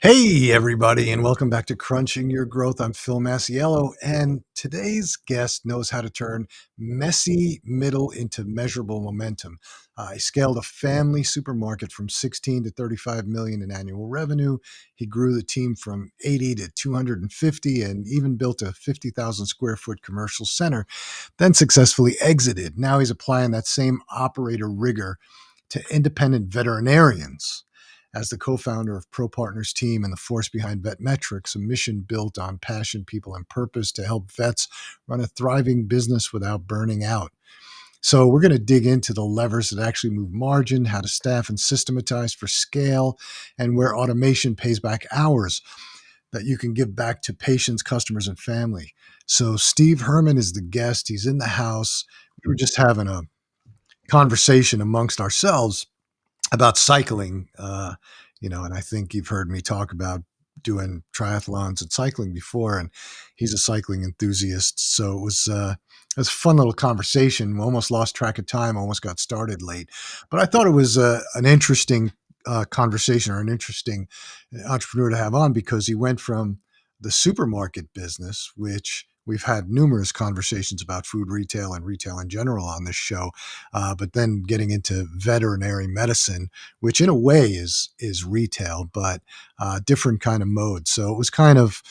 Hey, everybody, and welcome back to Crunching Your Growth. I'm Phil Masiello, and today's guest knows how to turn messy middle into measurable momentum. He scaled a family supermarket from 16 to 35 million in annual revenue. He grew the team from 80 to 250 and even built a 50,000 square foot commercial center, then successfully exited. Now he's applying that same operator rigor to independent veterinarians. As the co-founder of ProPartners Team and the force behind VetMetrix, a mission built on passion, people, and purpose to help vets run a thriving business without burning out. So we're going to dig into the levers that actually move margin, how to staff and systematize for scale, and where automation pays back hours that you can give back to patients, customers, and family. So Steve Hermann is the guest. He's in the house. We were just having a conversation amongst ourselves about cycling, and I think you've heard me talk about doing triathlons and cycling before, and he's a cycling enthusiast. So it was a fun little conversation. We almost lost track of time, almost got started late, but I thought it was an interesting conversation or an interesting entrepreneur to have on because he went from the supermarket business, which we've had numerous conversations about food retail and retail in general on this show, but then getting into veterinary medicine, which in a way is retail, but different kind of mode. So it was kind of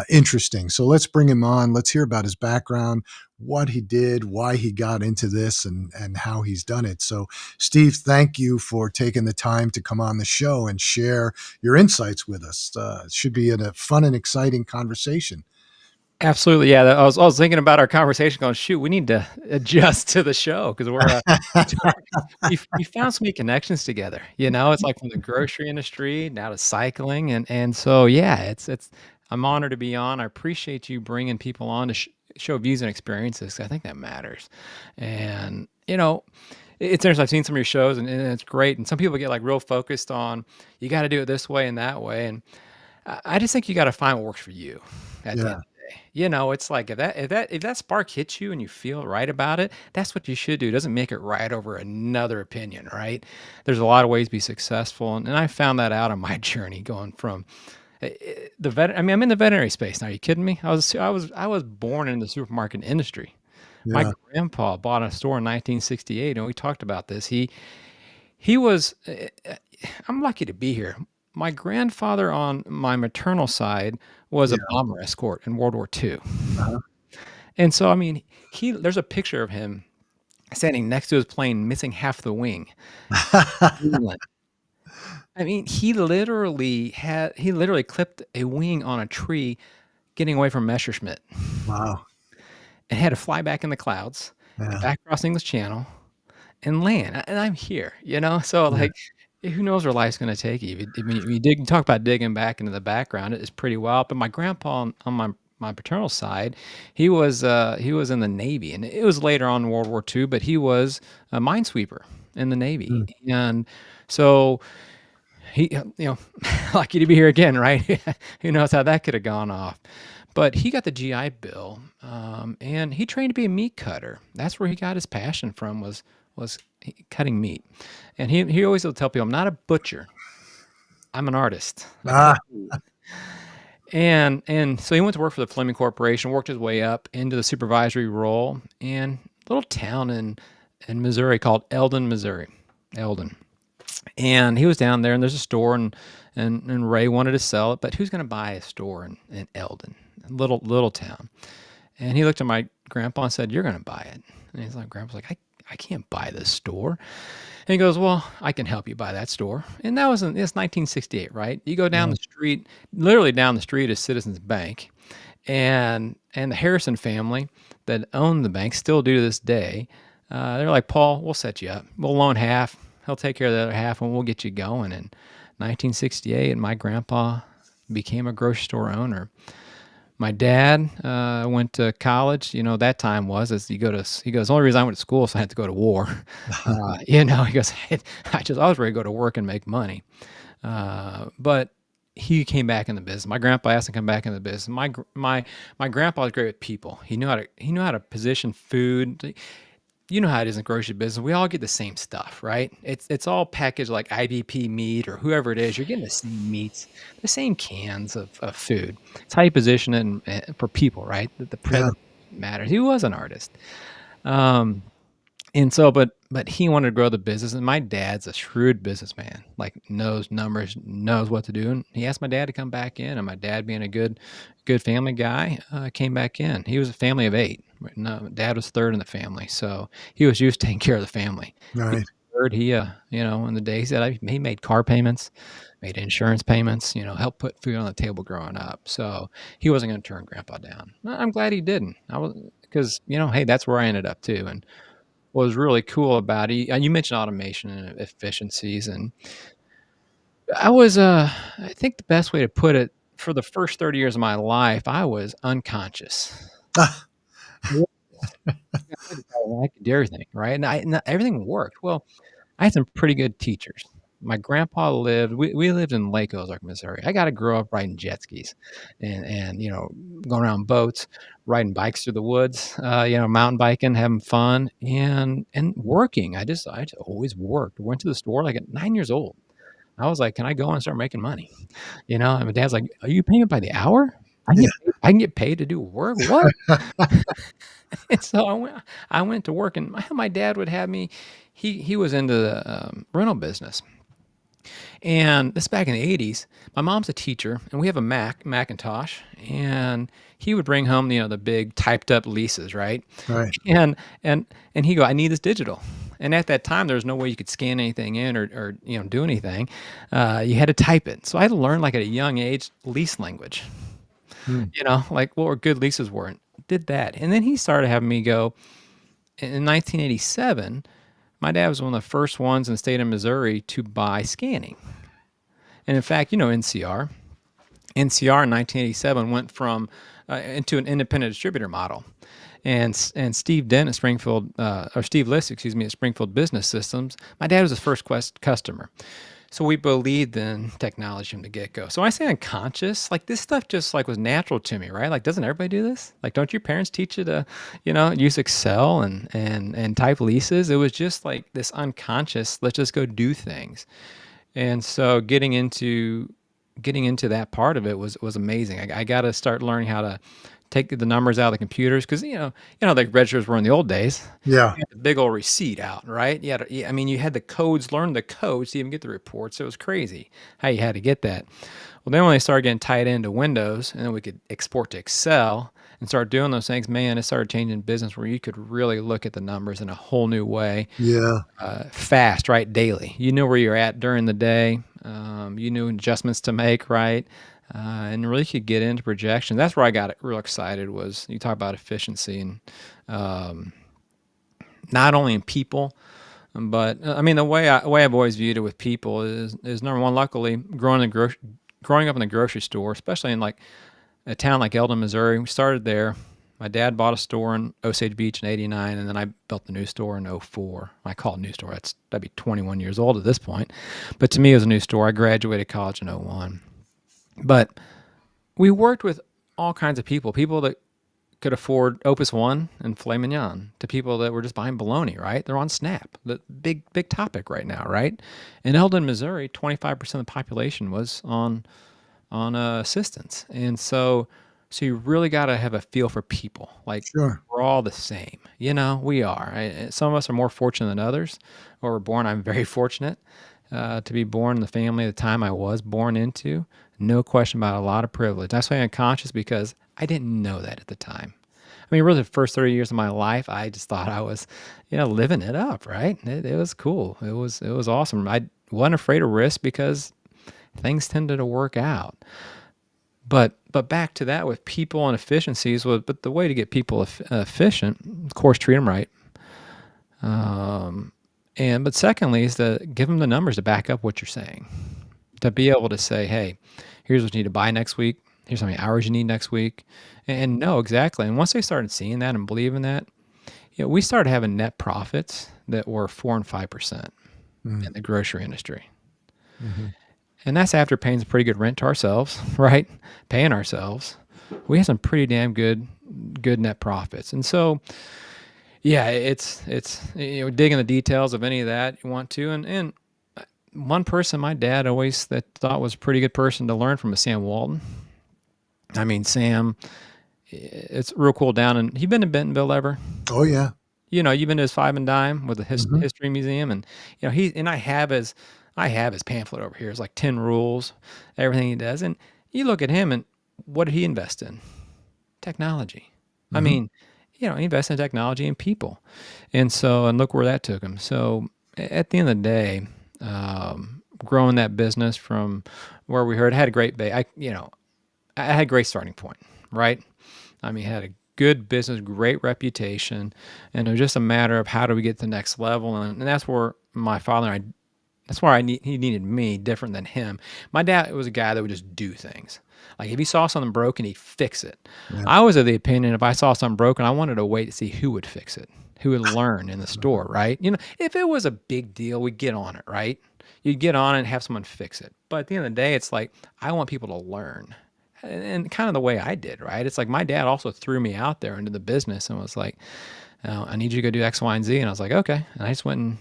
interesting. So let's bring him on. Let's hear about his background, what he did, why he got into this, and how he's done it. So, Steve, thank you for taking the time to come on the show and share your insights with us. It should be a fun and exciting conversation. Absolutely, yeah. I was thinking about our conversation, going, "Shoot, we need to adjust to the show because we found so many connections together. It's like from the grocery industry now to cycling, and so yeah, it's. I'm honored to be on. I appreciate you bringing people on to show views and experiences. 'Cause I think that matters, and it's interesting. I've seen some of your shows, and it's great. And some people get like real focused on you got to do it this way and that way, and I just think you got to find what works for you at the end Yeah. of the day. It's like if that spark hits you and you feel right about it, that's what you should do. It doesn't make it right over another opinion, right? There's a lot of ways to be successful, and I found that out on my journey going from the vet. I mean, I'm in the veterinary space now. Are you kidding me? I was born in the supermarket industry. My Yeah. grandpa bought a store in 1968, and we talked about this. He was. I'm lucky to be here. My grandfather on my maternal side was a Yeah. bomber escort in World War II. Uh-huh. And so, I mean, there's a picture of him standing next to his plane, missing half the wing. England. I mean, he literally clipped a wing on a tree getting away from Messerschmitt Wow. and had to fly back in the clouds and Yeah. back across English Channel and land. And I'm here, So Yeah. like, who knows where life's gonna take you? If you talk about digging back into the background, it is pretty wild. But my grandpa on my paternal side, he was in the Navy, and it was later on in World War II, but he was a minesweeper in the Navy, Mm. and so he, lucky to be here again, right? Who knows how that could have gone off? But he got the GI Bill, and he trained to be a meat cutter. That's where he got his passion from was cutting meat. And he always will tell people, "I'm not a butcher. I'm an artist. I cut Ah, meat." And so he went to work for the Fleming Corporation, worked his way up into the supervisory role in a little town in Missouri called Eldon, Missouri. Eldon. And he was down there, and there's a store, and Ray wanted to sell it, but who's going to buy a store in Eldon, a little town? And he looked at my grandpa and said, "You're going to buy it." And he's like, Grandpa's like, I can't buy this store. And he goes, "Well, I can help you buy that store." And it's 1968, right? You go down yeah. the street, literally down the street is Citizens Bank, and the Harrison family that owned the bank still do to this day. They're like, "Paul, we'll set you up. We'll loan half. He'll take care of the other half, and we'll get you going." And 1968, and my grandpa became a grocery store owner. My dad went to college. That time was as he goes. The only reason I went to school is I had to go to war. He goes, I was ready to go to work and make money. But he came back in the business. My grandpa asked him to come back in the business. My grandpa was great with people. He knew how to position food. you know how it is in grocery business. We all get the same stuff, right? It's all packaged like IBP meat or whoever it is. You're getting the same meats, the same cans of food. It's how you position it for people, right? The Yeah. presentation matters. He was an artist. Um, and so, but he wanted to grow the business, and my dad's a shrewd businessman, like knows numbers, knows what to do. And he asked my dad to come back in, and my dad, being a good family guy, came back in. He was a family of 8. No, dad was third in the family, so he was used to taking care of the family. He Right. was third. He, in the days that he made car payments, made insurance payments, helped put food on the table growing up. So he wasn't going to turn Grandpa down. I'm glad he didn't. I was because hey, that's where I ended up too, and what was really cool about it, you mentioned automation and efficiencies, and I think the best way to put it, for the first 30 years of my life, I was unconscious. Ah, Yeah, I could do everything, right? And everything worked. Well, I had some pretty good teachers. My grandpa we lived in Lake Ozark, Missouri. I got to grow up riding jet skis and going around boats, riding bikes through the woods, mountain biking, having fun and working. I just always worked. Went to the store like at 9 years old. I was like, can I go and start making money? And my dad's like, are you paying by the hour? yeah. I can get paid to do work. What? And so I went to work, and my dad would have me. He was into the rental business, and this back in the 80s. My mom's a teacher, and we have a Macintosh, and he would bring home the big typed up leases, right? Right. And and and he go, I need this digital. And at that time, there was no way you could scan anything in or do anything. You had to type it. So I had to learn, like at a young age, lease language. Mm. Like what were good leases were. And did that, and then he started having me go. In 1987, my dad was one of the first ones in the state of Missouri to buy scanning. And in fact, NCR. NCR in 1987 went from into an independent distributor model. And Steve Dent at Steve List, excuse me, at Springfield Business Systems, my dad was the first customer. So we believed in technology from the get-go. So when I say unconscious, like this stuff just like was natural to me, right? Like, doesn't everybody do this? Like, don't your parents teach you to, use Excel and type leases? It was just like this unconscious, let's just go do things. And so getting into that part of it was amazing. I got to start learning how to take the numbers out of the computers, because like registers were in the old days. Yeah. You had the big old receipt out, right? You had the codes, learn the codes to even get the reports. It was crazy how you had to get that. Well, then when they started getting tied into Windows, and then we could export to Excel and start doing those things, man, it started changing business where you could really look at the numbers in a whole new way, Yeah. fast, right? Daily. You knew where you're at during the day. You knew adjustments to make, right? And really could get into projections. That's where I got real excited. Was you talk about efficiency and not only in people, but the way I've always viewed it with people is number one. Luckily, growing up in the grocery store, especially in like a town like Eldon, Missouri, we started there. My dad bought a store in Osage Beach in '89, and then I built the new store in '04. I call it new store. That'd be 21 years old at this point. But to me, it was a new store. I graduated college in '01. But we worked with all kinds of people that could afford Opus One and filet mignon, to people that were just buying bologna, right? They're on SNAP, the big topic right now, right? In Eldon, Missouri, 25% of the population was on assistance. And so you really got to have a feel for people. Like, Sure. we're all the same. We are. Some of us are more fortunate than others, or we're born. I'm very fortunate to be born in the family at the time I was born into. No question about it, a lot of privilege. I say unconscious because I didn't know that at the time. Really, the first 30 years of my life, I just thought I was, living it up, right? It was cool. It was awesome. I wasn't afraid of risk because things tended to work out. But back to that with people and efficiencies, but the way to get people efficient, of course, treat them right. But secondly is to give them the numbers to back up what you're saying. To be able to say, hey, here's what you need to buy next week. Here's how many hours you need next week. And know exactly. And once they started seeing that and believing that, we started having net profits that were 4% and 5% in the grocery industry. Mm-hmm. And that's after paying some pretty good rent to ourselves, right? Paying ourselves. We had some pretty damn good net profits. And so, Yeah, it's digging the details of any of that you want to, and one person my dad always that thought was a pretty good person to learn from is Sam Walton. I mean, Sam, it's real cool down, and he been to Bentonville ever? Oh yeah. You've been to his Five and Dime with the Hmm. history museum, and he and I have his pamphlet over here. It's like 10 rules, everything he does, and you look at him, and what did he invest in? Technology. I Hmm. mean, he invested in technology and people, and look where that took him. So at the end of the day, growing that business from where we heard had a great I had a great starting point, right? I mean, had a good business, great reputation, and it was just a matter of how do we get to the next level, and that's where my father and I. That's where he needed me different than him. My dad was a guy that would just do things. Like if he saw something broken, he'd fix it. Yeah. I was of the opinion if I saw something broken, I wanted to wait to see who would fix it, who would learn in the store, right? If it was a big deal, we'd get on it, right? You'd get on it and have someone fix it. But at the end of the day, it's like I want people to learn. And kind of the way I did, right? It's like my dad also threw me out there into the business and was like, I need you to go do X, Y, and Z. And I was like, okay. And I just went and,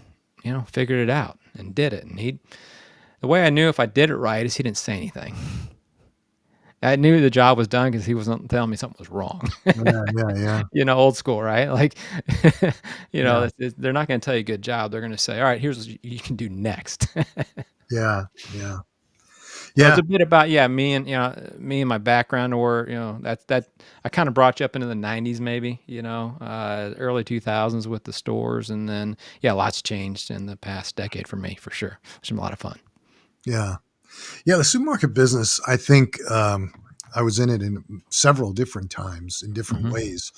figured it out and did it. And the way I knew if I did it right is he didn't say anything. I knew the job was done because he wasn't telling me something was wrong. Yeah. Yeah. Yeah. Old school, right? Like, Yeah. they're not going to tell you good job. They're going to say, all right, here's what you can do next. Yeah. Yeah. So it's Yeah. a bit about me and my background, or that I kind of brought you up into the '90s, maybe early 2000s with the stores, and then lots changed in the past decade for me for sure. It's been a lot of fun. Yeah. Yeah. The supermarket business, I think I was in it in several different times in different Hmm. ways.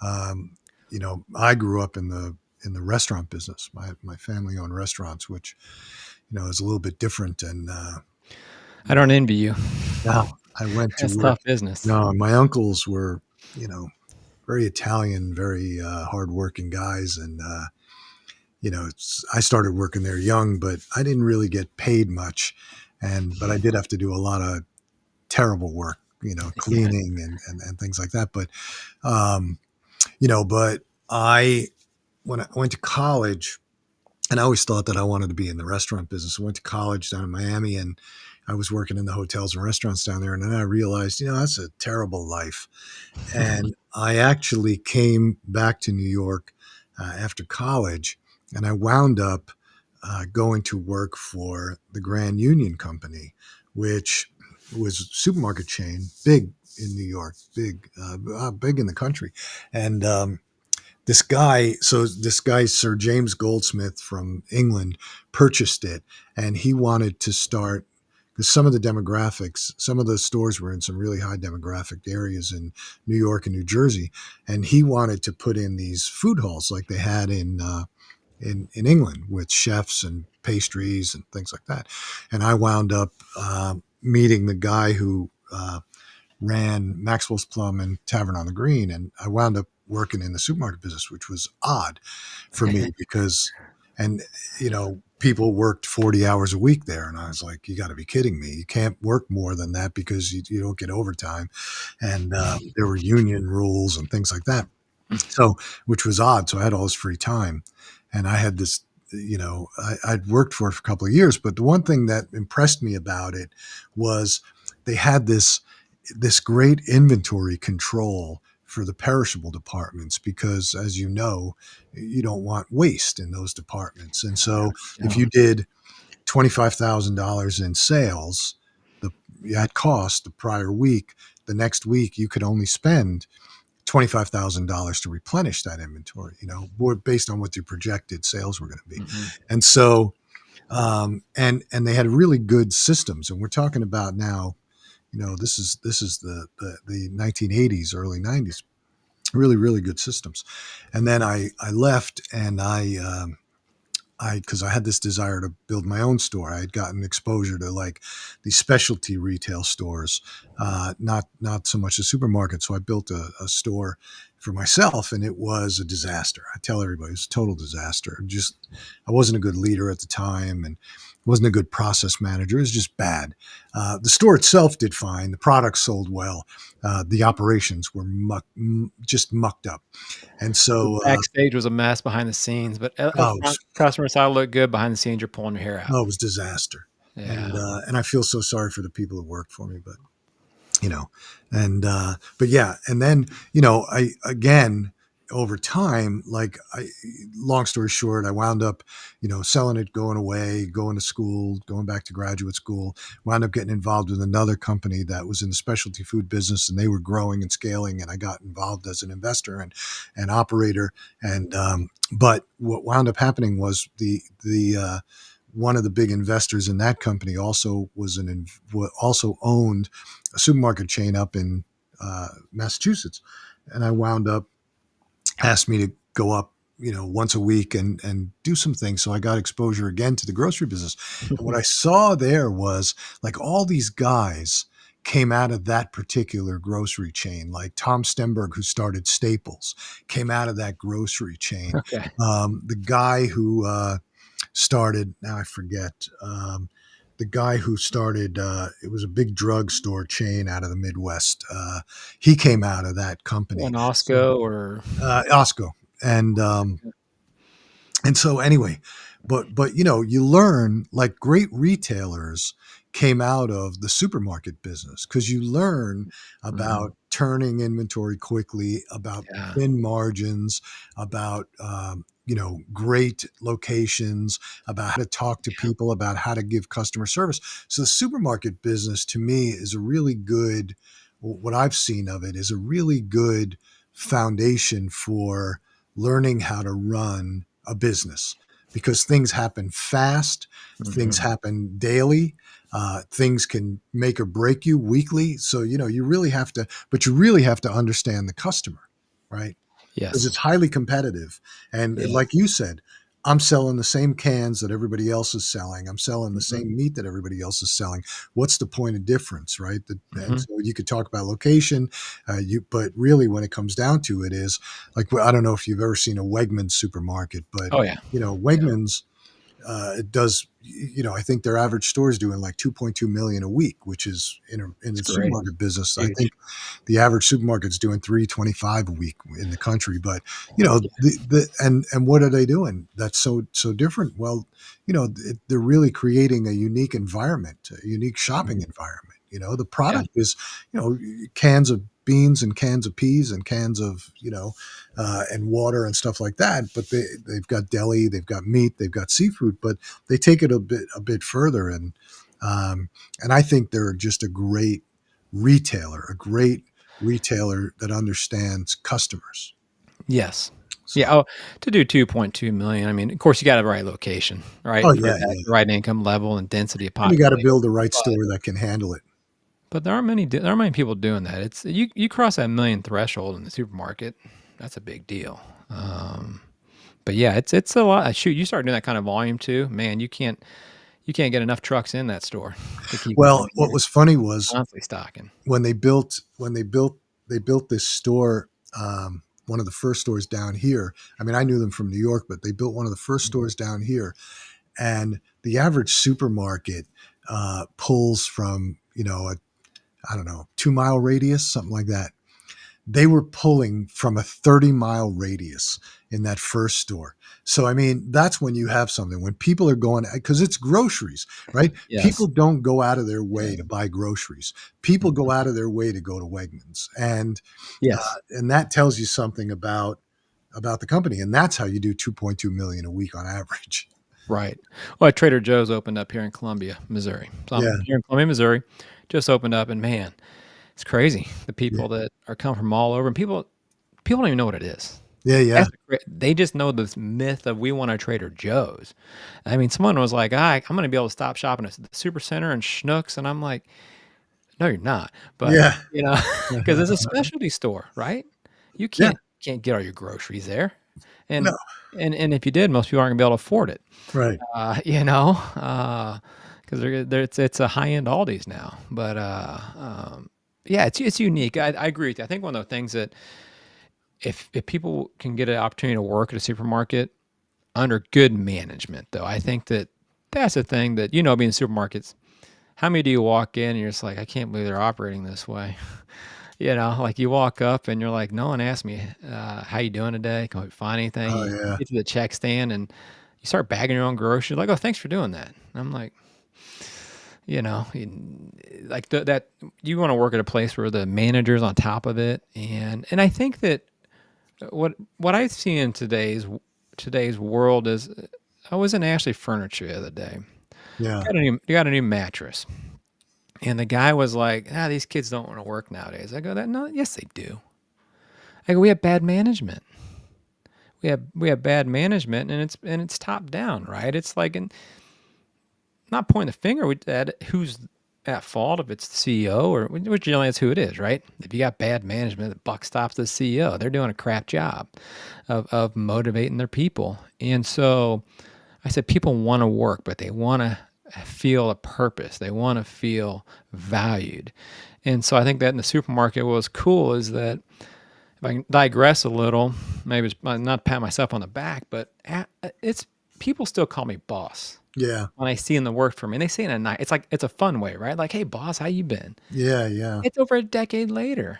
I grew up in the restaurant business. My family owned restaurants, which is a little bit different. And I you don't know, envy you. now I went to That's work. tough business. No, my uncles were you know very Italian, very hardworking guys, and I started working there young, but I didn't really get paid much, but I did have to do a lot of terrible work, Yeah. cleaning and things like that. Um, but I when I went to college, and I always thought that I wanted to be in the restaurant business. I went to college down in Miami, and I was working in the hotels and restaurants down there. And then I realized, that's a terrible life. And I actually came back to New York after college, and I wound up going to work for the Grand Union Company, which was a supermarket chain, big in New York, big in the country. And this guy, Sir James Goldsmith from England, purchased it, and he wanted to start because some of the stores were in some really high demographic areas in New York and New Jersey, and he wanted to put in these food halls like they had in England with chefs and pastries and things like that. And I wound up meeting the guy who ran Maxwell's Plum and Tavern on the Green, and I wound up working in the supermarket business, which was odd for me because, and people worked 40 hours a week there, and I was like, you got to be kidding me! You can't work more than that because you don't get overtime, and there were union rules and things like that. So, which was odd. So I had all this free time, and I had this. I'd worked for it for a couple of years, but the one thing that impressed me about it was they had this great inventory control for the perishable departments because, as you know, you don't want waste in those departments. And so if No. you did $25,000 in sales the at cost the prior week, the next week you could only spend $25,000 to replenish that inventory, based on what your projected sales were going to be. Hmm. And so, and they had really good systems. And we're talking about now, this is the 1980s, early 90s, really, really good systems. And then I left, and because I had this desire to build my own store. I had gotten exposure to like these specialty retail stores, not so much the supermarket. So I built a store for myself, and it was a disaster. I tell everybody it was a total disaster. Just I wasn't a good leader at the time, and wasn't a good process manager. It was just bad. The store itself did fine. The products sold well. The operations were just mucked up. And The so, backstage was a mess behind the scenes, but up oh, it front, was, customer side looked good. Behind the scenes, you're pulling your hair out. oh, it was disaster. Yeah. And I feel so sorry for the people who worked for me, but you know, and but yeah, and then I again over time, long story short, I wound up selling it, going away, going to school, going back to graduate school, wound up getting involved with another company that was in the specialty food business, and they were growing and scaling, and I got involved as an investor and operator. And but what wound up happening was the one of the big investors in that company also owned a supermarket chain up in Massachusetts, and I wound up asked me to go up, once a week and do some things. So I got exposure again to the grocery business, and what I saw there was like all these guys came out of that particular grocery chain, like Tom Stenberg, who started Staples, came out of that grocery chain. Okay. The guy who started, now I forget, the guy who started, it was a big drugstore chain out of the Midwest. He came out of that company. An So, Osco or Osco. And so anyway, but you learn, like, great retailers came out of the supermarket business because you learn Mhm. about turning inventory quickly, about Yeah. thin margins, about great locations, about how to talk to people, about how to give customer service. So the supermarket business to me is a really good, what I've seen of it is a really good foundation for learning how to run a business, because things happen fast, things Mhm. happen daily, things can make or break you weekly. So you really have to, but you really have to understand the customer, right? Because Yes. it's highly competitive. And Yeah. like you said, I'm selling the same cans that everybody else is selling. I'm selling the Mhm. same meat that everybody else is selling. What's the point of difference, right? And Mhm. so you could talk about location, but really when it comes down to it is like, well, I don't know if you've ever seen a Wegmans supermarket, but Oh, yeah. Yeah. Wegmans, it does, I think their average store is doing like 2.2 million a week, which is in It's the great. supermarket business. I Huge. think the average supermarket's doing 325 a week in the country. But Yeah. and what are they doing that's so different? Well, they're really creating a unique environment, a unique shopping Mhm. environment. The Yeah. product is, cans of beans and cans of peas and cans of, and water and stuff like that. But they've got deli, they've got meat, they've got seafood, but they take it a bit further. And I think they're just a great retailer that understands customers. Yes. So, Yeah. Oh, to do 2.2 million. I mean, of course, you got the right location, right, oh for yeah, that yeah, right income level and density of and you got to population. build the right But store that can handle it. there aren't many. There aren't many people doing that. It's you cross that million threshold in the supermarket. That's a big deal. But yeah, it's a lot. Shoot, you start doing that kind of volume too, man. You can't get enough trucks in that store to keep it Well, from what being was funny was constantly stocking. when they built this store, one of the first stores down here. I mean, I knew them from New York, but they built one of the first Mhm. stores down here, and the average supermarket pulls from a, I don't know, 2 mile radius, something like that. They were pulling from a 30-mile radius in that first store. So, I mean, that's when you have something, when people are going, because it's groceries, right? People Yes. don't go out of their way Yes. to buy groceries. People go Mhm. out of their way to go to Wegmans. Yes. And that tells you something about the company. And that's how you do 2.2 million a week on average. Right. Well, Trader Joe's opened up here in Columbia, Missouri. So I'm Yeah. here in Columbia, Missouri. Just opened up, and man, it's crazy. The Yeah. people that are come from all over, and people don't even know what it is. Yeah. Yeah. They just know this myth of we want a Trader Joe's. I mean, someone was like, I'm going to be able to stop shopping at the Super Center and Schnucks, and I'm like, no, you're not. But Yeah. because it's a specialty store, right? You Yeah. can't get all your groceries there, No. and and if you did, most people aren't gonna be able to afford it. Right. Because it's a high end Aldi's now. But yeah, it's unique. I agree with you. I think one of the things that if people can get an opportunity to work at a supermarket under good management, though, I think that that's the thing that, being in supermarkets, how many do you walk in and you're just like, I can't believe they're operating this way? Like you walk up and you're like, no one asked me, how you doing today? Can we find anything? Oh, You yeah. get to the check stand and you start bagging your own groceries. Like, oh, thanks for doing that. And I'm like, like that you want to work at a place where the manager's on top of it. And I think that what I see in today's world is, I was in Ashley Furniture the other day. Yeah. Got a new mattress. And the guy was like, these kids don't want to work nowadays. I go, no, yes, they do. I go, we have bad management. We have bad management, and it's top down, right? It's like, and not pointing the finger at who's at fault, if it's the CEO or which generally that's who it is, right? If you got bad management, the buck stops the CEO. They're doing a crap job of motivating their people. And so I said, people want to work, but they want to feel a purpose. They want to feel valued. And so I think that in the supermarket, what was cool is that, if I can digress a little, maybe it's not pat myself on the back, but it's people still call me boss Yeah. when I see them that work for me. And they say it in a night. It's like, it's a fun way, right? Like, hey, boss, how you been? Yeah. Yeah. It's over a decade later.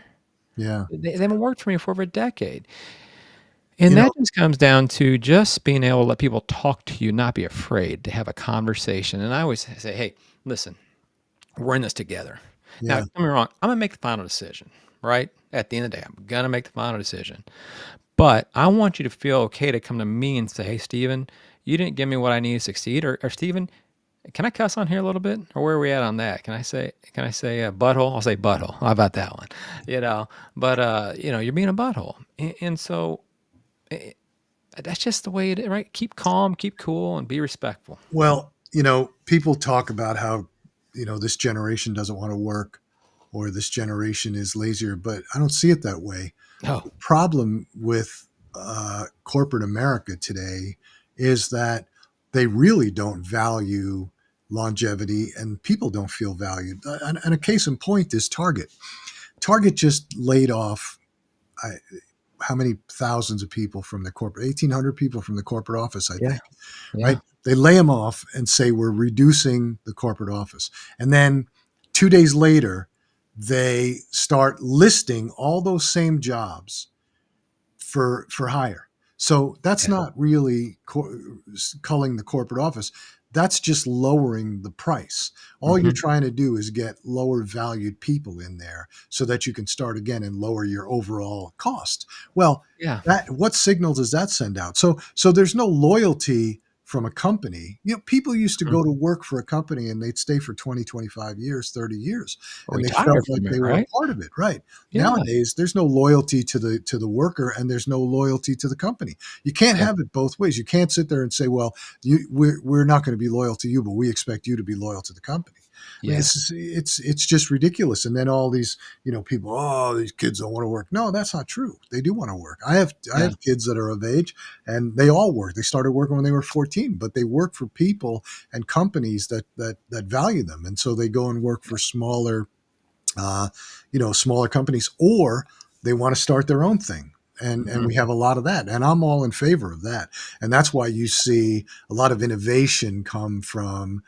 Yeah. They haven't worked for me for over a decade. And You know, that just comes down to just being able to let people talk to you, not be afraid to have a conversation. And I always say, hey, listen, we're in this together. Now, yeah. don't get me wrong, I'm going to make the final decision, right? At the end of the day, I'm going to make the final decision. But I want you to feel okay to come to me and say, hey, Steven, you didn't give me what I need to succeed. Or Steven, can I cuss on here a little bit? Or where are we at on that? Can I say butthole? I'll say butthole. How about that one? But you're being a butthole. And so eh, that's just the way it is, right? Keep calm, keep cool, and be respectful. Well, people talk about how, this generation doesn't want to work or this generation is lazier, but I don't see it that way. Oh, Problem with corporate America today is that they really don't value longevity and people don't feel valued. And a case in point is Target. Target just laid off I, how many thousands of people from the corporate, 1,800 people from the corporate office, I yeah, think, yeah. right? They lay them off and say, we're reducing the corporate office. And then 2 days later, they start listing all those same jobs for hire. So that's Yeah. not really culling the corporate office. That's just lowering the price. All you're Hmm. trying to do is get lower valued people in there so that you can start again and lower your overall cost. Well, Yeah. that what signal does that send out? So there's no loyalty from a company. People used to Mhm. go to work for a company and they'd stay for 20, 25 years, 30 years, Or and they retire felt like from it, they were a right? part of it, right? Yeah. Nowadays, there's no loyalty to the worker, and there's no loyalty to the company. You can't Yeah. have it both ways. You can't sit there and say, "Well, we're not going to be loyal to you, but we expect you to be loyal to the company." I mean, Yeah. it's just ridiculous. And then all these people, oh, these kids don't want to work. No, that's not true. They do want to work. I Yeah. have kids that are of age, and they all work. They started working when they were 14, but they work for people and companies that value them, and so they go and work for uh, smaller companies, or they want to start their own thing. And Mhm. we have a lot of that. And I'm all in favor of that. And that's why you see a lot of innovation come from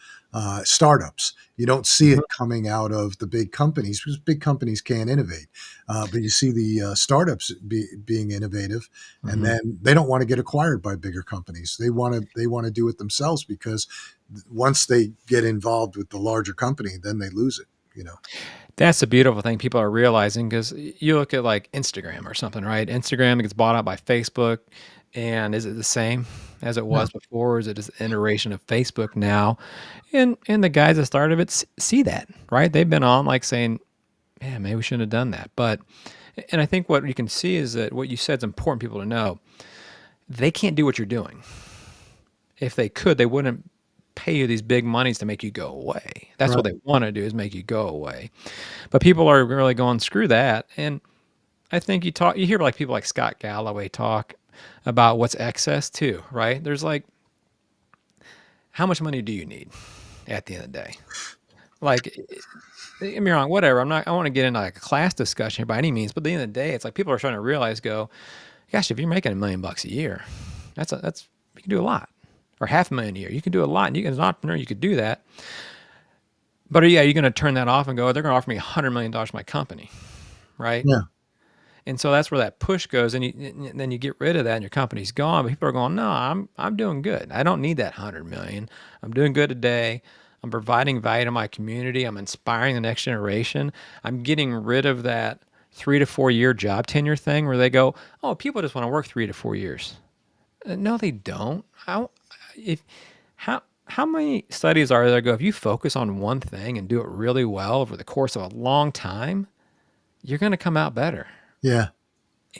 startups. You don't see Mhm. it coming out of the big companies because big companies can't innovate. But you see the startups being innovative, and Mhm. then they don't want to get acquired by bigger companies. They want to do it themselves because once they get involved with the larger company, then they lose it. That's a beautiful thing people are realizing, because you look at like Instagram or something, right? Instagram gets bought out by Facebook. And is it the same as it No. was before? Or is it just an iteration of Facebook now? And the guys that started it see that, right? They've been on like saying, man, maybe we shouldn't have done that. And I think what you can see is that what you said is important people to know. They can't do what you're doing. If they could, they wouldn't pay you these big monies to make you go away. That's what Right. they want to do, is make you go away. But people are really going, screw that. And I think you hear like people like Scott Galloway talk about what's excess too, right? There's like, how much money do you need at the end of the day? Like, don't get me wrong, whatever. I want to get into like a class discussion here by any means, but at the end of the day, it's like people are trying to realize, gosh, if you're making $1 million a year, that's you can do a lot. or $500,000 a year. You can do a lot. And you, as an entrepreneur, you could do that. But yeah, you're going to turn that off and go, oh, they're going to offer me $100 million for my company, right? Yeah. And so that's where that push goes, and then you get rid of that, and your company's gone. But people are going, no, I'm doing good. I don't need that 100 million. I'm doing good today. I'm providing value to my community. I'm inspiring the next generation. I'm getting rid of that 3 to 4 year job tenure thing where they go, oh, people just want to work 3 to 4 years. No, they don't. How many studies are there that go, if you focus on one thing and do it really well over the course of a long time, you're going to come out better. Yeah.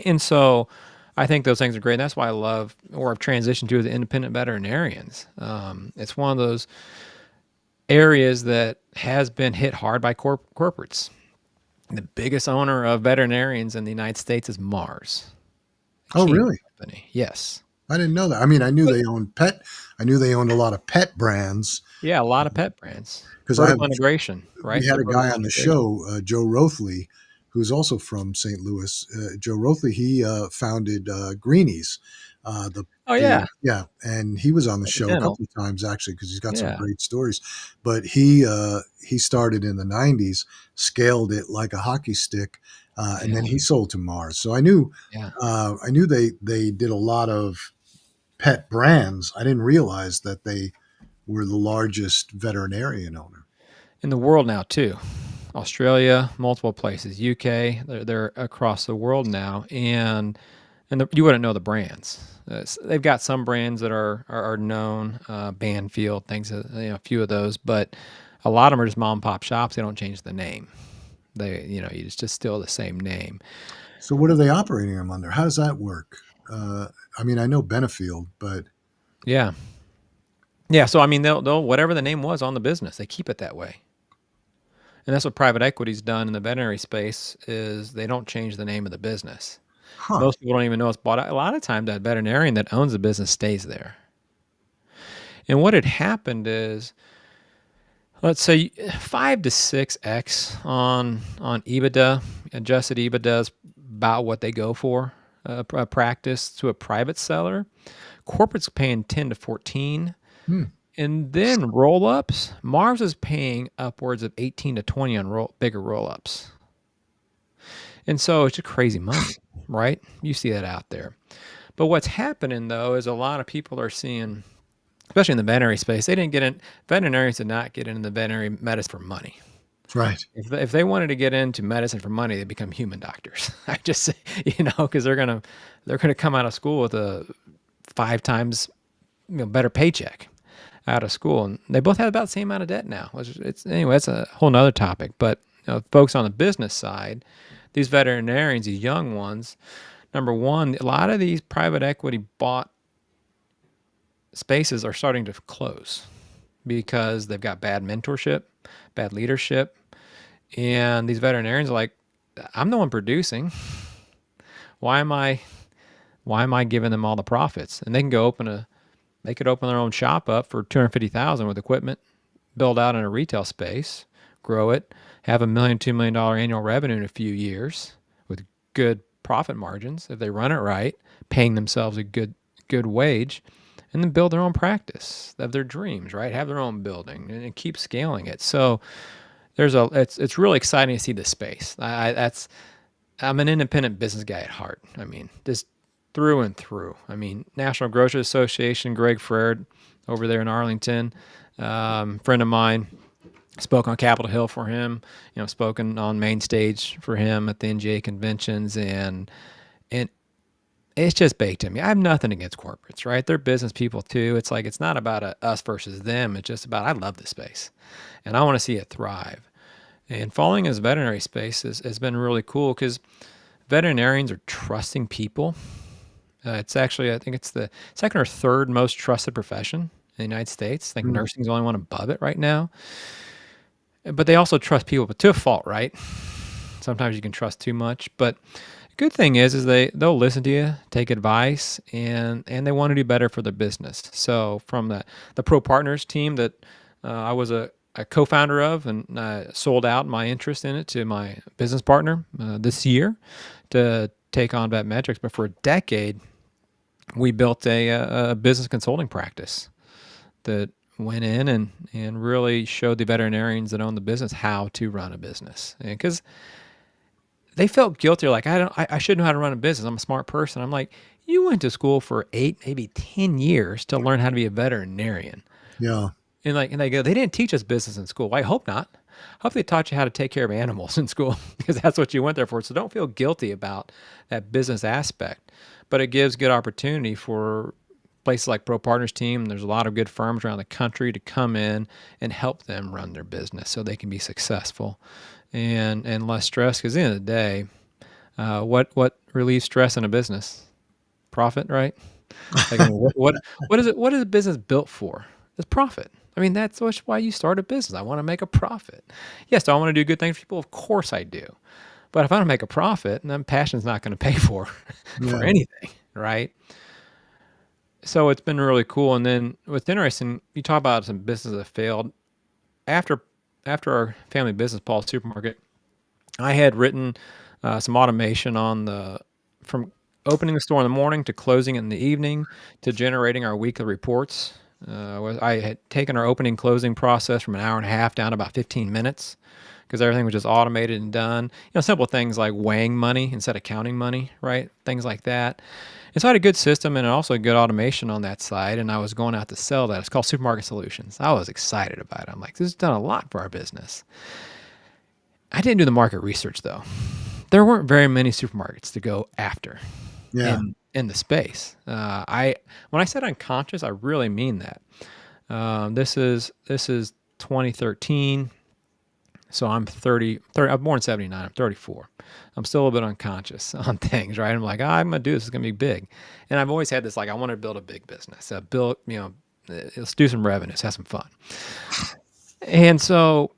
And so I think those things are great. And that's why I love, or I've transitioned to, the independent veterinarians. It's one of those areas that has been hit hard by corporates. The biggest owner of veterinarians in the United States is Mars, a Oh, canine really? company. Yes. I didn't know that. I mean, I knew they owned pet. I knew they owned a lot of pet brands Yeah, a lot of pet brands. because I have. Vertical integration, We right? had They're a guy vertical on the integration. show, Joe Rothley, who's also from St. Louis. Joe Rothley, he founded Greenies. The Oh, yeah. yeah, and he was on the show a Dental. couple of times actually because he's got some Yeah. great stories. But he started in the '90s, scaled it like a hockey stick, and then Yeah. he sold to Mars. So Yeah. I knew they did a lot of pet brands. I didn't realize that they were the largest veterinarian owner. In the world now, too. Australia, multiple places, UK, they're across the world now. And you wouldn't know the brands. They've got some brands that are known, Banfield, things, a few of those, but a lot of them are just mom and pop shops. They don't change the name. It's just still the same name. So what are they operating them under? How does that work? I mean, I know Benefield, but Yeah. Yeah. So, I mean, they'll, whatever the name was on the business, they keep it that way. And that's what private equity's done in the veterinary space is they don't change the name of the business. huh. Most people don't even know it's bought out. A lot of times that veterinarian that owns the business stays there. And what had happened is, let's say 5 to 6x on EBITDA, adjusted EBITDA is about what they go for a practice to a private seller. Corporate's paying 10 to 14. Hmm. And then roll ups, Mars is paying upwards of 18 to 20 on bigger roll ups. And so it's just crazy money, right? You see that out there. But what's happening though is a lot of people are seeing, especially in the veterinary space, veterinarians did not get into the veterinary medicine for money. Right. If they wanted to get into medicine for money, they become human doctors. I just say, because they're gonna come out of school with a 5 times better paycheck out of school, and they both have about the same amount of debt now. Anyway, that's a whole nother topic. But folks on the business side, these veterinarians, these young ones, number one, a lot of these private equity bought spaces are starting to close because they've got bad mentorship, bad leadership, and these veterinarians are like, I'm the one producing. Why am I giving them all the profits? And they can go they could open their own shop up for $250,000 with equipment, build out in a retail space, grow it, have $1 million, $2 million annual revenue in a few years with good profit margins if they run it right, paying themselves a good wage, and then build their own practice of their dreams, right? Have their own building and keep scaling it. So it's really exciting to see this space. I'm an independent business guy at heart. I mean, just through and through. I mean, National Grocers Association, Greg Frerd over there in Arlington, friend of mine, spoke on Capitol Hill for him, spoken on main stage for him at the NGA conventions, and it's just baked in me. I have nothing against corporates, right? They're business people too. It's like, it's not about us versus them. It's just about, I love this space and I want to see it thrive. And following his veterinary space has been really cool because veterinarians are trusting people. It's actually, I think it's the second or third most trusted profession in the United States. I think Hmm. nursing's the only one above it right now. But they also trust people, but to a fault, right? Sometimes you can trust too much. But the good thing is they'll listen to you, take advice, and they want to do better for their business. So from the ProPartners team that I was a co-founder of, and I sold out my interest in it to my business partner this year to take on VetMetrix. But for a decade, we built a business consulting practice. that went in and really showed the veterinarians that own the business how to run a business. Because they felt guilty, like, I should know how to run a business. I'm a smart person. I'm like, you went to school for 8, maybe 10 years to learn how to be a veterinarian. Yeah. And they go, they didn't teach us business in school. I hope not. I hope they taught you how to take care of animals in school because that's what you went there for. So don't feel guilty about that business aspect. But it gives good opportunity for places like ProPartners Team. There's a lot of good firms around the country to come in and help them run their business so they can be successful and less stress. Because at the end of the day, what relieves stress in a business? Profit, right? Like, I mean, what is it? What is a business built for? It's profit. I mean, that's why you start a business. I want to make a profit. Yes, do I want to do good things for people? Of course I do. But if I don't make a profit, then passion's not going to pay for Yeah. anything, right? So it's been really cool. And then what's interesting, you talk about some businesses that failed. After after our family business, Paul's Supermarket, I had written some automation on from opening the store in the morning to closing it in the evening to generating our weekly reports. I had taken our opening closing process from an hour and a half down to about 15 minutes because everything was just automated and done. Simple things like weighing money instead of counting money, right? Things like that. And so I had a good system and also a good automation on that side, and I was going out to sell that. It's called Supermarket Solutions. I was excited about it. I'm like, this has done a lot for our business. I didn't do the market research though. There weren't very many supermarkets to go after Yeah. in the space. When I said unconscious, I really mean that. This is 2013, so I'm 30. I'm born in 79. I'm 34. I'm still a little bit unconscious on things, right? I'm like, I'm gonna do this. It's gonna be big, and I've always had this, like, I want to build a big business. Let's do some revenues, have some fun, and so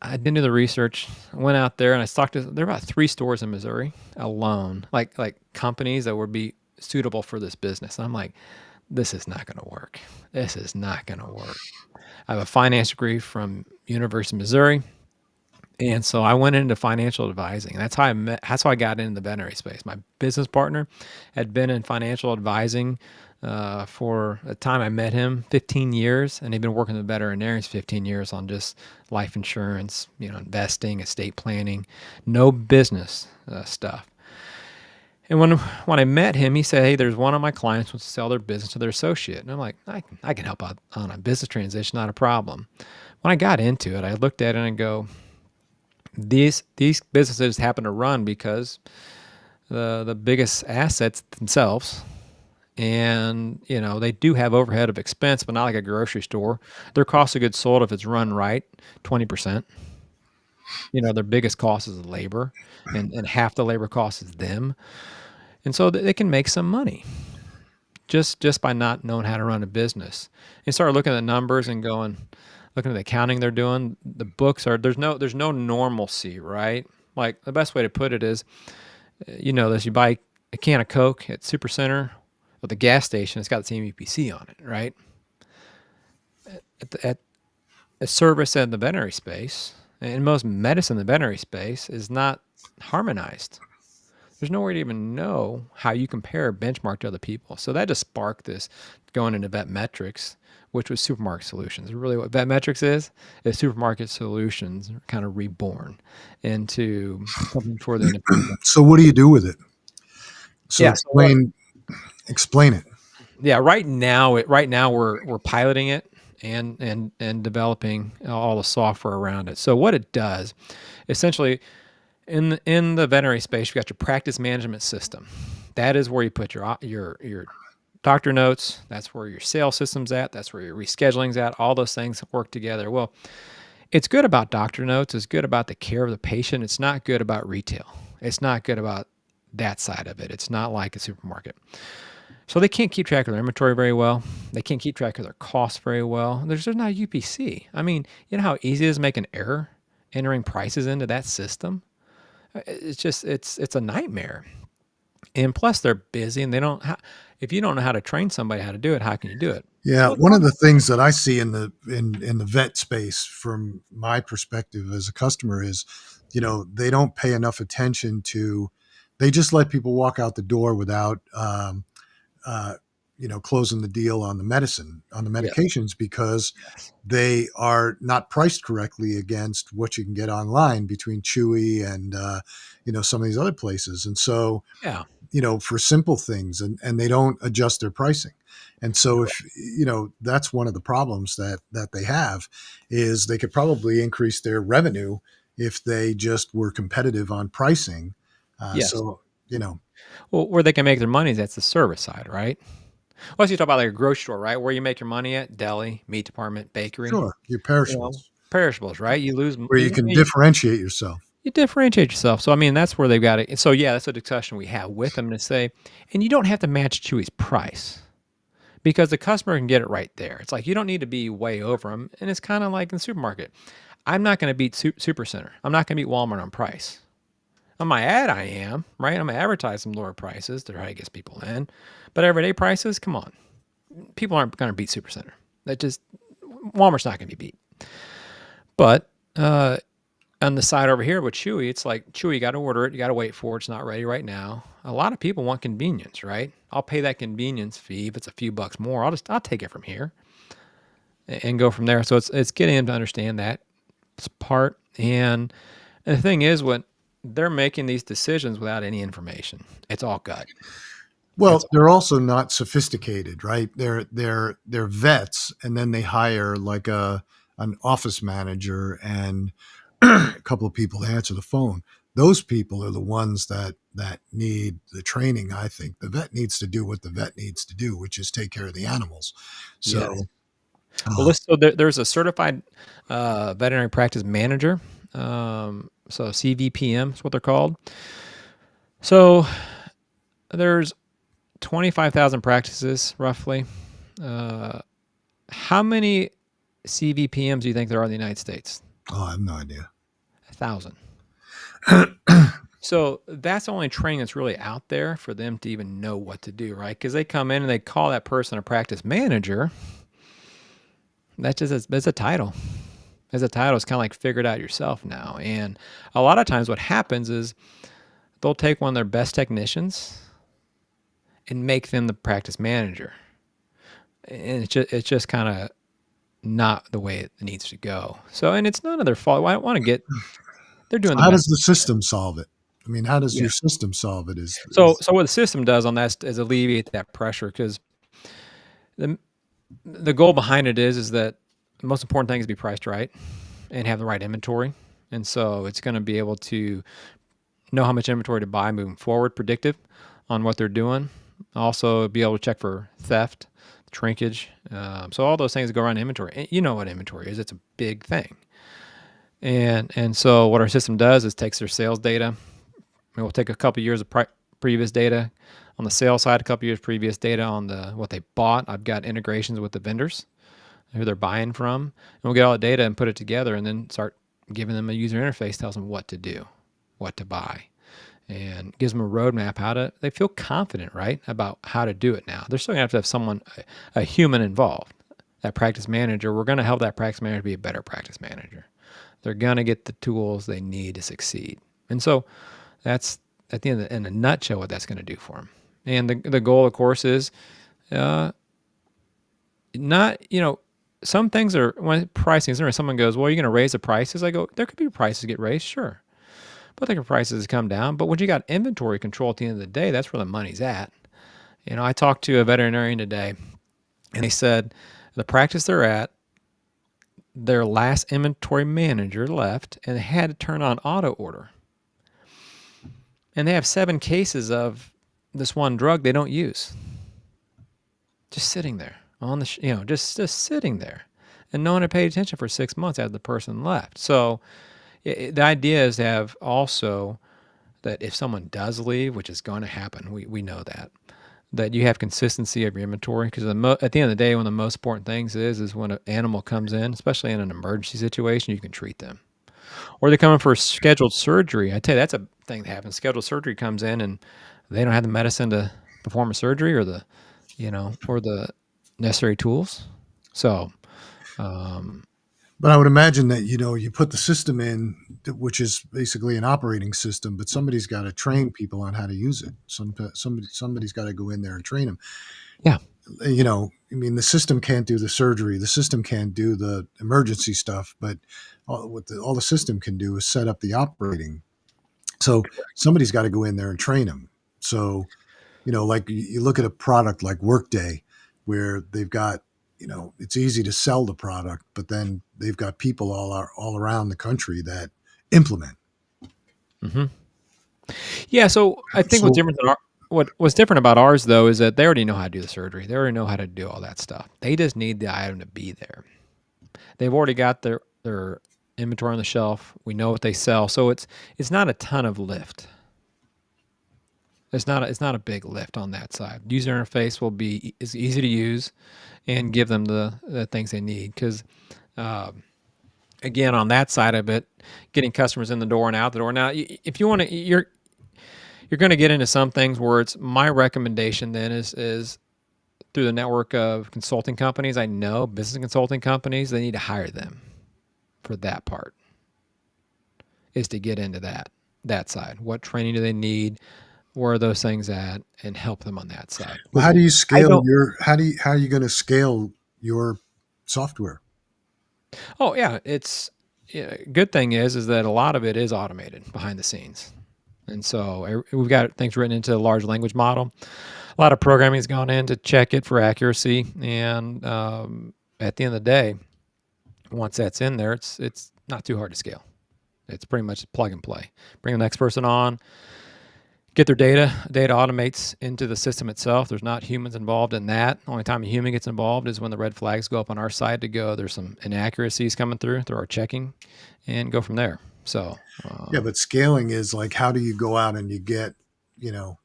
I didn't do the research. I went out there and I talked to. There are about 3 stores in Missouri alone, like companies that would be suitable for this business. And I'm like, this is not going to work. This is not going to work. I have a finance degree from University of Missouri, and so I went into financial advising. That's how I met. That's how I got into the veterinary space. My business partner had been in financial advising for the time I met him, 15 years, and he'd been working with veterinarians 15 years on just life insurance, investing, estate planning, no business stuff. And when I met him, he said, "Hey, there's one of my clients wants to sell their business to their associate." And I'm like, I can help out on a business transition, not a problem. When I got into it, I looked at it and I go, these businesses happen to run because the biggest assets themselves, and they do have overhead of expense, but not like a grocery store. Their cost of goods sold, if it's run right, 20%. Their biggest cost is labor, and half the labor cost is them, and so they can make some money just by not knowing how to run a business. And start looking at the numbers and looking at the accounting they're doing. The books are there's no normalcy, right? Like, the best way to put it is, this: you buy a can of Coke at Supercenter with the gas station, it's got the same EPC on it, right? At a service in the veterinary space, and most medicine in the veterinary space is not harmonized. There's nowhere to even know how you compare a benchmark to other people. So that just sparked this going into VetMetrix, which was Supermarket Solutions. Really, what VetMetrix is Supermarket Solutions kind of reborn into something for the independent. So what do you do with it? So Yeah. So what? explain it. Yeah. Right now we're piloting it and developing all the software around it. So what it does, essentially, in the veterinary space, you've got your practice management system. That is where you put your doctor notes. That's where your sales system's at. That's where your rescheduling's at. All those things work together. Well, it's good about doctor notes. It's good about the care of the patient. It's not good about retail. It's not good about that side of it. It's not like a supermarket. So they can't keep track of their inventory very well. They can't keep track of their costs very well. There's not a UPC. I mean, you know how easy it is to make an error entering prices into that system? It's a nightmare. And plus, they're busy, and they don't. If you don't know how to train somebody how to do it, how can you do it? Yeah, one of the things that I see in the vet space from my perspective as a customer is, they don't pay enough attention to. They just let people walk out the door without closing the deal on the medicine, on the Yes. medications, because Yes. they are not priced correctly against what you can get online between Chewy and some of these other places. And so, Yeah. for simple things, and they don't adjust their pricing. And so if that's one of the problems that they have, is they could probably increase their revenue if they just were competitive on pricing. Yes. So Well, where they can make their money is that's the service side, right? Well, so you talk about like a grocery store, right? Where you make your money at deli, meat department, bakery, sure, your you know, perishables, perishables, right? You lose, where you can differentiate yourself. you differentiate yourself. So I mean, that's where they've got it. So yeah, that's a discussion we have with them to say, and you don't have to match Chewy's price because the customer can get it right there. It's like you don't need to be way over them, and it's kind of like in the supermarket. I'm not going to beat Supercenter. I'm not going to beat Walmart on price. On my ad, I am, right? I'm going to advertise some lower prices to try to get people in. But everyday prices, come on. People aren't going to beat Supercenter. That just, Walmart's not going to be beat. But on the side over here with Chewy, it's like, Chewy, you got to order it. You got to wait for it. It's not ready right now. A lot of people want convenience, right? I'll pay that convenience fee. If it's a few bucks more, I'll take it from here and go from there. So it's getting them to understand that part. And the thing is, when they're making these decisions without any information, it's all gut. It's Well, they're also not sophisticated, right? They're vets, and then they hire like an office manager and a couple of people to answer the phone. Those people are the ones that need the training. I think the vet needs to do what the vet needs to do, which is take care of the animals. yes. So, Well, uh, there's a certified veterinary practice manager. So CVPM is what they're called. So there's 25,000 practices roughly. Uh, how many CVPMs do you think there are in the United States? I have no idea. 1,000. So that's the only training that's really out there for them to even know what to do, right? Because they come in and they call that person a practice manager. That's a title. As a title, it's kind of like figure it out yourself now. And a lot of times, what happens is they'll take one of their best technicians and make them the practice manager, and it's just kind of not the way it needs to go. So, and it's none of their fault. I don't want to get. They're doing the How does best. the system solve it? I mean, how does Yeah. your system solve it? So what the system does on that is alleviate that pressure because the the goal behind it is that the most important thing is to be priced right and have the right inventory. And so it's going to be able to know how much inventory to buy moving forward, predictive on what they're doing. Also, be able to check for theft, shrinkage. So all those things go around inventory. And you know what inventory is? It's a big thing. And so what our system does is takes their sales data. And we'll take a couple of years of previous data on the sales side, a couple of years previous data on the what they bought. I've got integrations with the vendors who they're buying from, and we'll get all the data and put it together, and then start giving them a user interface, tells them what to do, what to buy, and gives them a roadmap how to. They feel confident, right, about how to do it now. They're still gonna have someone, a human involved. That practice manager, we're gonna help that practice manager be a better practice manager. They're gonna get the tools they need to succeed, and so that's at the end, in a nutshell, what that's going to do for them. And the goal, of course, is uh, not, some things are, when pricing is there, someone goes, well, you're going to raise the prices. I go, there could be prices get raised, sure. But there could prices come down. But when you got inventory control at the end of the day, that's where the money's at. I talked to a veterinarian today, and they said the practice they're at, their last inventory manager left and they had to turn on auto order. And they have 7 cases of this one drug they don't use, just sitting there on the just sitting there, and no one had paid attention for 6 months after the person left. So the idea is to have also that if someone does leave, which is going to happen, we know that you have consistency of your inventory, because at the end of the day, one of the most important things is when an animal comes in, especially in an emergency situation, you can treat them. Or they're coming for scheduled surgery. I tell you, that's a thing that happens. Scheduled surgery comes in and they don't have the medicine to perform a surgery or the necessary tools. So, But I would imagine that you put the system in, which is basically an operating system, but somebody's got to train people on how to use it. Somebody's got to go in there and train them. yeah, I mean, the system can't do the surgery, the system can't do the emergency stuff, but all the system can do is set up the operating. So somebody's got to go in there and train them. So, like you look at a product like Workday, where they've got, it's easy to sell the product, but then they've got people all around the country that implement. Hmm. Yeah. So I think So what's different about ours though is that they already know how to do the surgery. They already know how to do all that stuff. They just need the item to be there. They've already got their inventory on the shelf. We know what they sell, so it's not a ton of lift. It's not a big lift on that side. User interface will be is easy to use, and give them the things they need. Because again, on that side of it, getting customers in the door and out the door. Now, if you want to, you're going to get into some things where it's my recommendation. Then is through the network of consulting companies. I know business consulting companies. They need to hire them for that part. Is to get into that side. What training do they need? Where are those things at? And help them on that side. well, Because I don't. how are you going to scale your software? Oh yeah, it's yeah, good thing is that a lot of it is automated behind the scenes, and so we've got things written into a large language model. A lot of programming has gone in to check it for accuracy, and at the end of the day, once that's in there, it's not too hard to scale. It's pretty much plug and play. Bring the next person on, get their data. Data automates into the system itself. There's not humans involved in that. Only time a human gets involved is when the red flags go up on our side to go, there's some inaccuracies coming through our checking, and go from there. So, Yeah, but scaling is like, how do you go out and you get, you know,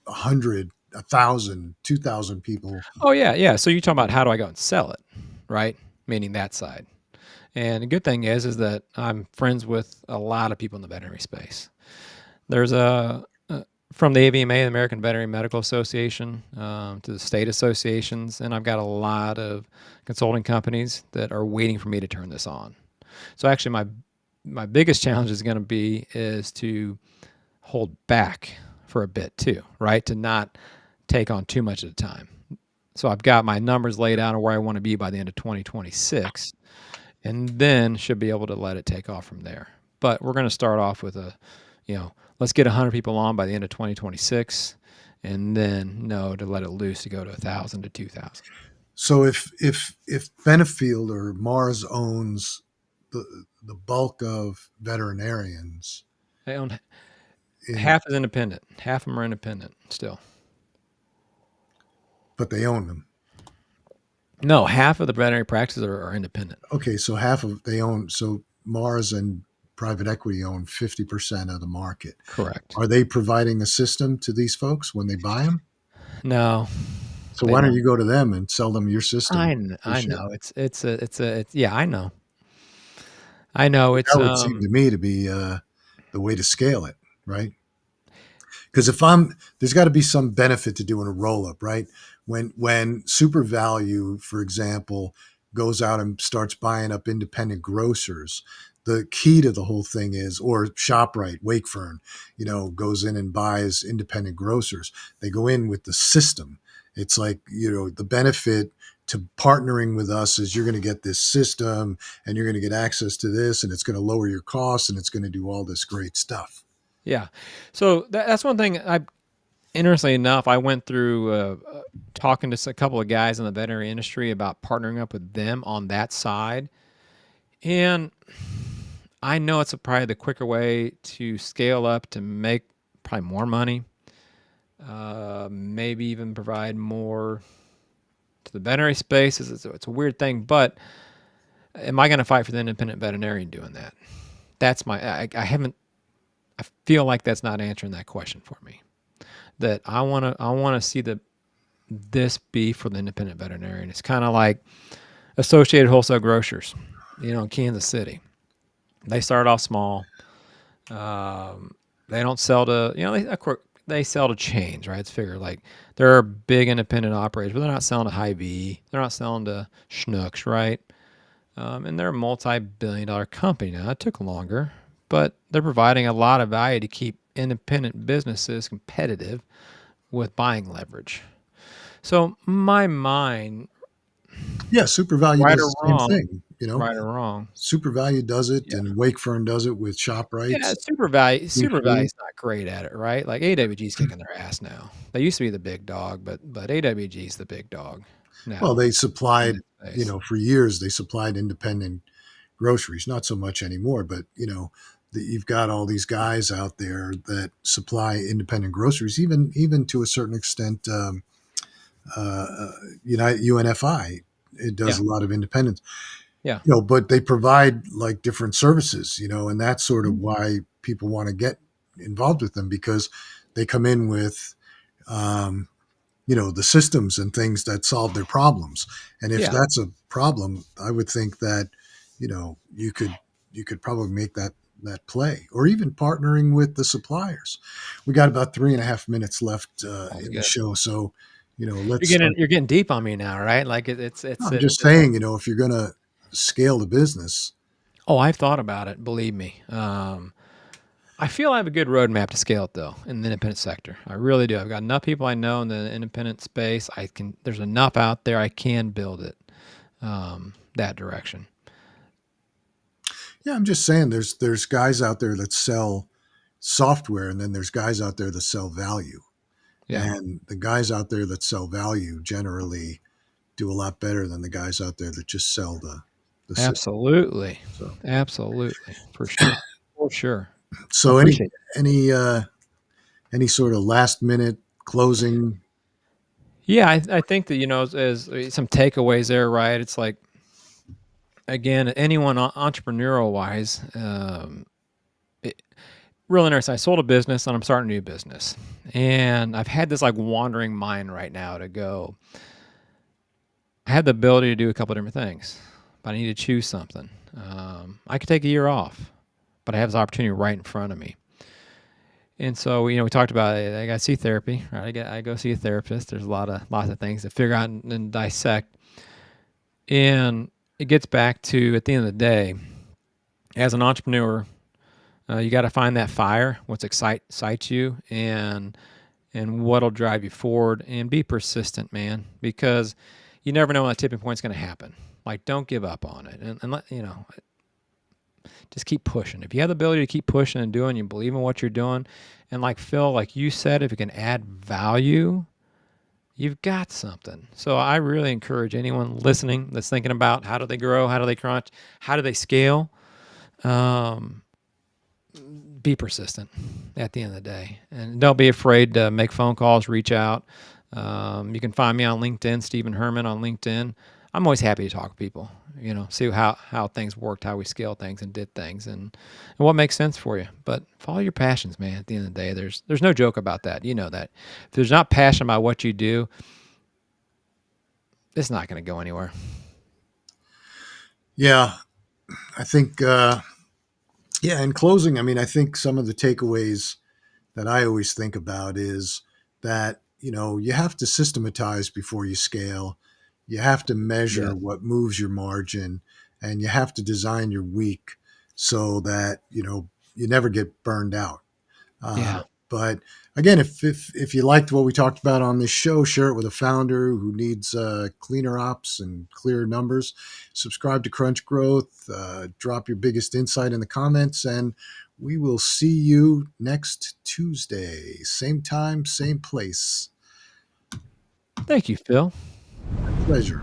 100, 1,000, 2,000 people? oh yeah, yeah. So you're talking about how do I go and sell it, right? Meaning that side. And the good thing is that I'm friends with a lot of people in the veterinary space. There's from the AVMA, the American Veterinary Medical Association, to the state associations, and I've got a lot of consulting companies that are waiting for me to turn this on. So actually, my biggest challenge is going to be is to hold back for a bit too, right? To not take on too much at a time. So I've got my numbers laid out on where I want to be by the end of 2026, and then should be able to let it take off from there. But we're going to start off with let's get 100 people on by the end of 2026, and then to let it loose to go to 1,000 to 2,000. So if Benefield or Mars owns the bulk of veterinarians, They own in half is independent. Half of them are independent still. but they own them. No, half of the veterinary practices are independent. Okay, so half of they own. So Mars and private equity own 50% of the market. Correct. Are they providing a system to these folks when they buy them? No, So they why don't don't. you go to them and sell them your system? For I shit? know. It's yeah, I know. I know it's That would seem to me to be the way to scale it, right? Because there's got to be some benefit to doing a roll up, right? When Super Value, for example, goes out and starts buying up independent grocers, the key to the whole thing is, or ShopRite, Wakefern, goes in and buys independent grocers. They go in with the system. It's like, the benefit to partnering with us is you're going to get this system and you're going to get access to this and it's going to lower your costs and it's going to do all this great stuff. yeah. So that's one thing. Interestingly enough, I went through talking to a couple of guys in the veterinary industry about partnering up with them on that side, and I know it's probably the quicker way to scale up to make probably more money, maybe even provide more to the veterinary space. It's a weird thing, but am I going to fight for the independent veterinarian doing that? That's I haven't. I feel like that's not answering that question for me. That I want to see this be for the independent veterinarian. It's kind of like Associated Wholesale Grocers, in Kansas City. They started off small. They don't sell to, of course, they sell to chains, right? It's figured like they're big independent operators, but they're not selling to Hy-Vee. They're not selling to Schnucks, right? And they're a multi-billion-dollar company now. It took longer, but they're providing a lot of value to keep independent businesses competitive with buying leverage. So my mind, Yeah, Super Value right does or the same wrong, thing, you know? right or wrong. Super Value does it, Yeah. and Wakefern does it with Yeah, ShopRite's free Super food. Value's not great at it, right? Like AWG's kicking their ass now. They used to be the big dog, but AWG's the big dog Well, now they in supplied, that space. for years, they supplied independent groceries, not so much anymore, but, you've got all these guys out there that supply independent groceries, even to a certain extent, uh, United UNFI, it does Yeah, a lot of independence, yeah. but they provide like different services, and that's sort of Mhm. why people want to get involved with them because they come in with, um, the systems and things that solve their problems. And if Yeah, that's a problem, I would think that, you could probably make that play, or even partnering with the suppliers. We got about 3.5 minutes left sounds in the good. show, so let's start. You're getting deep on me now, right? Like I'm just saying, if you're going to scale the business, oh, I've thought about it, believe me. I feel I have a good roadmap to scale it though in the independent sector. I really do. I've got enough people I know in the independent space. There's enough out there. I can build it that direction. yeah, I'm just saying, there's guys out there that sell software, and then there's guys out there that sell value, Yeah, and the guys out there that sell value generally do a lot better than the guys out there that just sell the system. absolutely, So, absolutely, for sure, for sure. I so any appreciate it. any uh, any sort of last minute closing? Yeah, I think that as some takeaways there, right? It's like again, anyone entrepreneurial wise, it, real interesting. I sold a business and I'm starting a new business, and I've had this like wandering mind right now to go. I have the ability to do a couple different things, but I need to choose something. I could take a year off, but I have this opportunity right in front of me. And so, we talked about it. I got to see therapy, right? I go see a therapist. There's lots of things to figure out and dissect. And it gets back to at the end of the day, as an entrepreneur, you got to find that fire, what's excites you, and what'll drive you forward, and be persistent, man, because you never know when that tipping point's going to happen. Like, don't give up on it, and just keep pushing. If you have the ability to keep pushing and doing, you believe in what you're doing, and like Phil, like you said, if you can add value, you've got something. So I really encourage anyone listening that's thinking about how do they grow, how do they crunch, how do they scale. Um, be persistent at the end of the day, and don't be afraid to make phone calls, reach out. You can find me on LinkedIn, Stephen Hermann on LinkedIn. I'm always happy to talk to people, see how things worked, how we scaled things and did things, and what makes sense for you. But follow your passions, man. At the end of the day, there's no joke about that. You know that. If there's not passion about what you do, it's not going to go anywhere. Yeah, I think. Yeah, in closing, I mean, I think some of the takeaways that I always think about is that, you have to systematize before you scale. You have to measure Yes. what moves your margin, and you have to design your week so that, you never get burned out. Yeah. But again, if you liked what we talked about on this show, share it with a founder who needs cleaner ops and clearer numbers. Subscribe to Crunch Growth. Drop your biggest insight in the comments, and we will see you next Tuesday, same time, same place. Thank you, Phil. My pleasure.